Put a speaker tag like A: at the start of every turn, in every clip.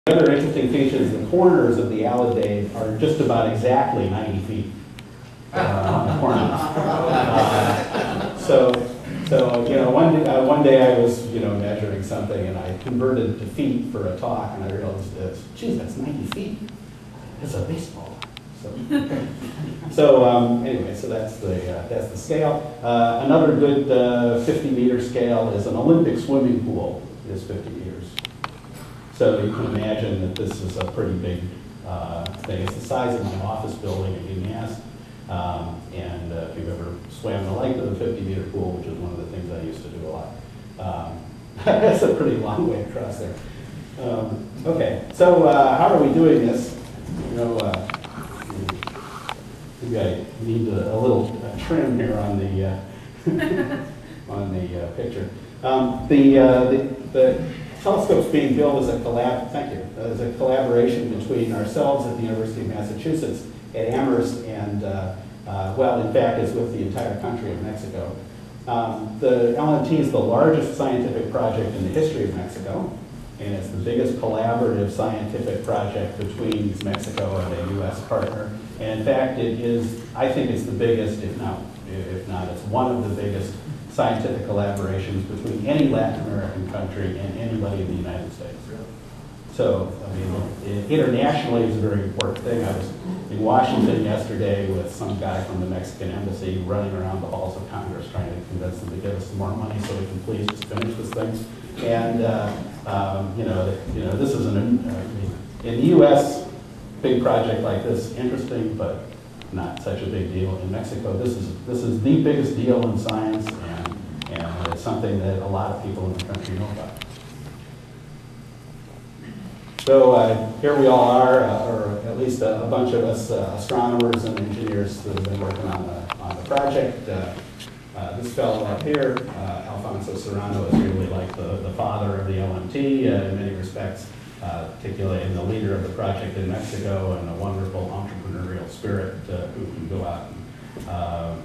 A: The other interesting feature is the corners of the alidade are just about exactly 90 feet on the corners. So you know, one day I was measuring something and I converted to feet for a talk, and I realized, geez, that's 90 feet. It's a baseball. Anyway, so that's the scale. Another good 50-meter scale is an Olympic swimming pool is 50 meters. So you can imagine that this is a pretty big thing. It's the size of my office building at UMass. And if you've ever swam the length of the 50-meter pool, which is one of the things I used to do a lot, that's a pretty long way across there. Okay, so how are we doing this? Maybe I need a little trim here on the on the picture. The telescope's being built as a collaboration between ourselves at the University of Massachusetts at Amherst and, well, in fact, it's with the entire country of Mexico. The LMT is the largest scientific project in the history of Mexico, and it's the biggest collaborative scientific project between Mexico and a U.S. partner. And in fact, it is, I think it's the biggest, if not, it's one of the biggest scientific collaborations between any Latin American country and anybody in the United States. So, I mean, internationally is a very important thing. I was in Washington yesterday with some guy from the Mexican embassy running around the halls of Congress trying to convince them to give us some more money so we can please just finish this thing. And, this is in the U.S., big project like this, interesting, but not such a big deal. In Mexico, this is the biggest deal in science, and it's something that a lot of people in the country know about. So here we all are, or at least a bunch of us astronomers and engineers that have been working on the project. This fellow up here, Alfonso Serrano, is really like the father of the LMT in many respects, particularly in the leader of the project in Mexico, and a wonderful entrepreneurial spirit who can go out and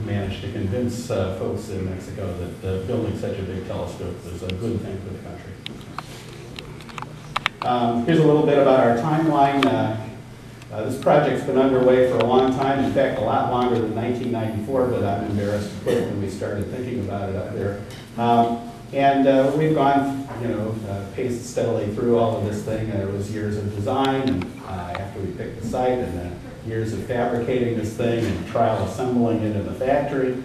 A: manage to convince folks in Mexico that building such a big telescope is a good thing for the country. Here's a little bit about our timeline. This project's been underway for a long time, in fact, a lot longer than 1994, but I'm embarrassed to put it when we started thinking about it up there. We've gone, paced steadily through all of this thing. There was years of design, and after we picked the site, and then years of fabricating this thing and trial assembling it in the factory.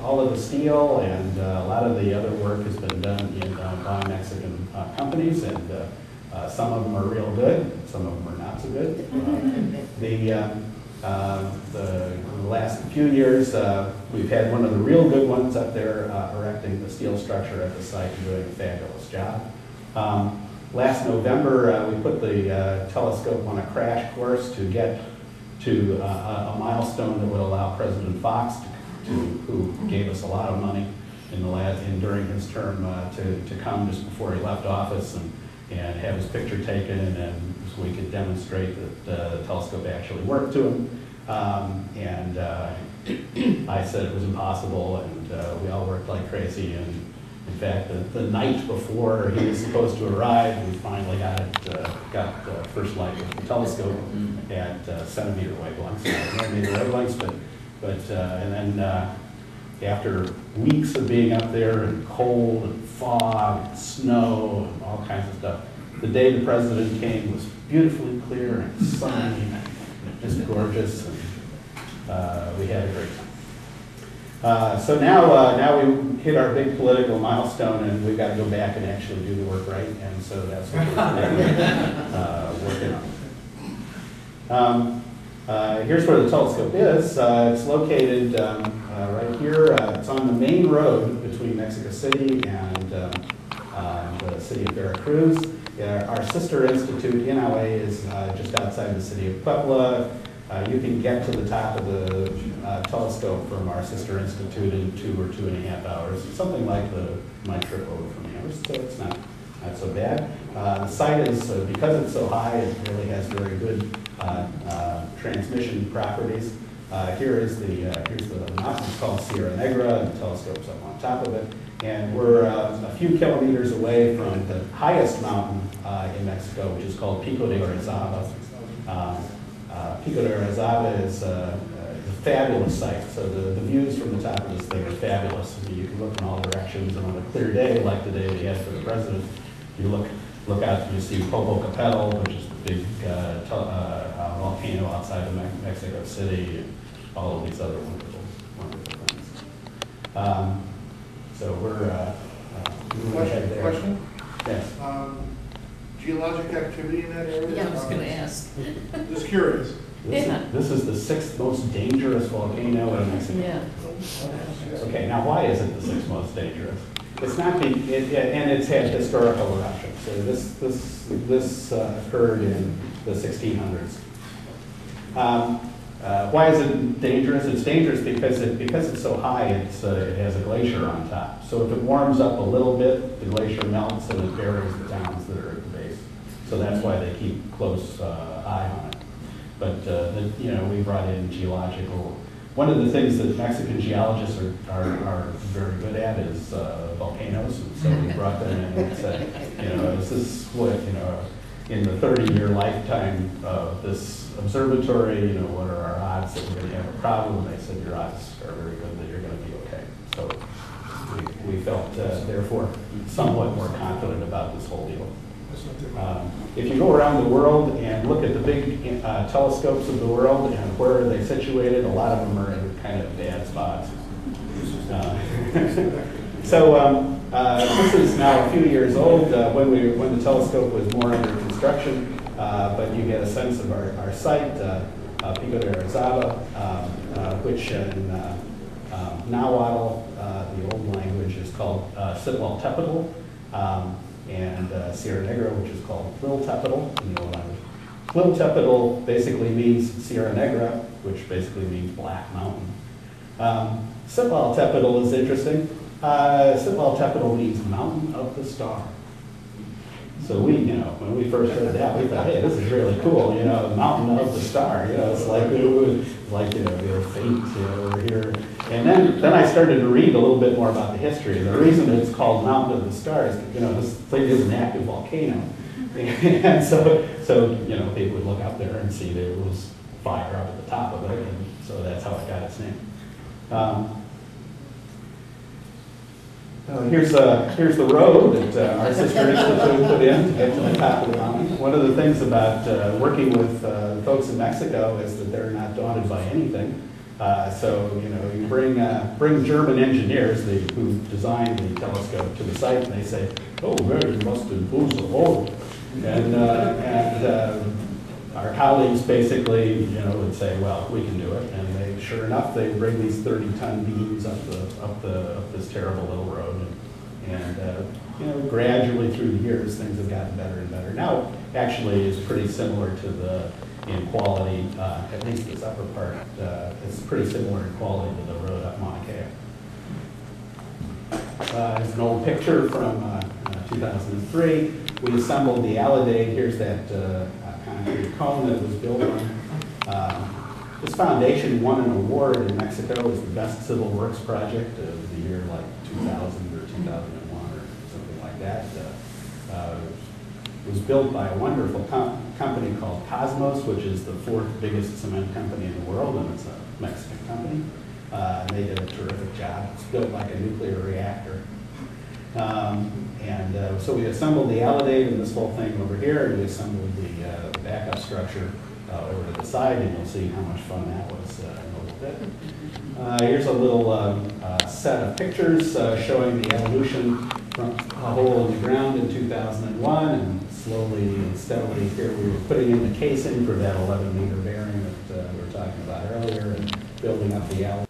A: All of the steel and a lot of the other work has been done by Mexican companies, and some of them are real good, some of them are not so good. The last few years, we've had one of the real good ones up there erecting the steel structure at the site and doing a fabulous job. Last November, we put the telescope on a crash course to get to a milestone that would allow President Fox, who gave us a lot of money during his term, to come just before he left office and have his picture taken, and so we could demonstrate that the telescope actually worked to him. I said it was impossible, and we all worked like crazy. And in fact, the night before he was supposed to arrive, we finally got first light with the telescope at centimeter wavelengths, not millimeter wavelengths, and then after weeks of being up there in cold and fog and snow and all kinds of stuff, the day the president came was beautifully clear and sunny and just gorgeous, and we had a great time. So now we hit our big political milestone, and we've got to go back and actually do the work right, and so that's what we're working on. Here's where the telescope is. It's located right here. It's on the main road between Mexico City and the city of Veracruz. Our sister institute in LA is just outside the city of Puebla. You can get to the top of the telescope from our sister institute in 2 or 2.5 hours. It's something like my trip over from Amherst, so it's not so bad. The site is, because it's so high, it really has very good transmission properties. Here's the mountain. It's called Sierra Negra, and the telescope's up on top of it. And we're a few kilometers away from the highest mountain in Mexico, which is called Pico de Orizaba. Pico de Orizaba is a fabulous site. So the views from the top of this thing are fabulous. You can look in all directions, and on a clear day, like the day we had for the president, you look out and you see Popocatépetl, which is the big volcano outside of Mexico City, and all of these other wonderful things. So we're moving ahead there.
B: Question?
A: Yes.
B: Geologic activity in that area?
C: Yeah, I was going to ask.
B: Just curious.
A: This is the 6th most dangerous volcano in Mexico.
C: Yeah.
A: Okay, now why is it the 6th most dangerous? It's not and it's had historical eruptions. So this occurred in the 1600s. Why is it dangerous? It's dangerous because it's so high. It has a glacier on top. So if it warms up a little bit, the glacier melts and it buries the towns that are at the base. So that's why they keep close eye on it. But we brought in geological. One of the things that Mexican geologists are very good at is volcanoes, and so we brought them in and said, is this what in the 30-year lifetime of this observatory, what are our odds that we're going to have a problem? And they said your odds are very good that you're going to be okay. So we felt therefore somewhat more confident about this whole deal. If you go around the world and look at the big telescopes of the world and where are they situated, a lot of them are in kind of bad spots. This is now a few years old when the telescope was more under construction, but you get a sense of our site, Pico de Orizaba, which in Nahuatl, the old language, is called Skituate. And Sierra Negra, which is called Tliltepetl in the old language. Tliltepetl basically means Sierra Negra, which basically means Black Mountain. Skituate is interesting. Skituate means Mountain of the Star. So when we first heard that, we thought, hey, this is really cool. Mountain of the Star. It's like fate over here. And then I started to read a little bit more about the history. The reason it's called Mountain of the Stars, this thing is an active volcano. And so people would look up there and see there was fire up at the top of it, and so that's how it got its name. Here's the road that our sister institute put in to get to the top of the mountain. One of the things about working with folks in Mexico is that they're not daunted by anything. You bring German engineers who designed the telescope to the site, and they say, "Oh, well, you must impose the road." And our colleagues basically, would say, "Well, we can do it." And sure enough, they bring these 30-ton beams up this terrible little road, and gradually through the years, things have gotten better and better. Now, actually, is pretty similar to in quality, at least this upper part, it's pretty similar in quality to the road up Mauna Kea. There's an old picture from 2003. We assembled the alidade. Here's that concrete cone that was built on. This foundation won an award in Mexico as the best civil works project of the year, like 2000 or 2001 or something like that. It was built by a wonderful company called Cosmos, which is the 4th biggest cement company in the world, and it's a Mexican company. They did a terrific job. It's built like a nuclear reactor. So we assembled the alidade and this whole thing over here, and we assembled the backup structure over to the side, and you'll see how much fun that was in a little bit. Here's a little set of pictures showing the evolution from a hole in the ground in 2001, and slowly and steadily here we were putting in the casing for that 11-meter bearing that we were talking about earlier, and building up the alidade.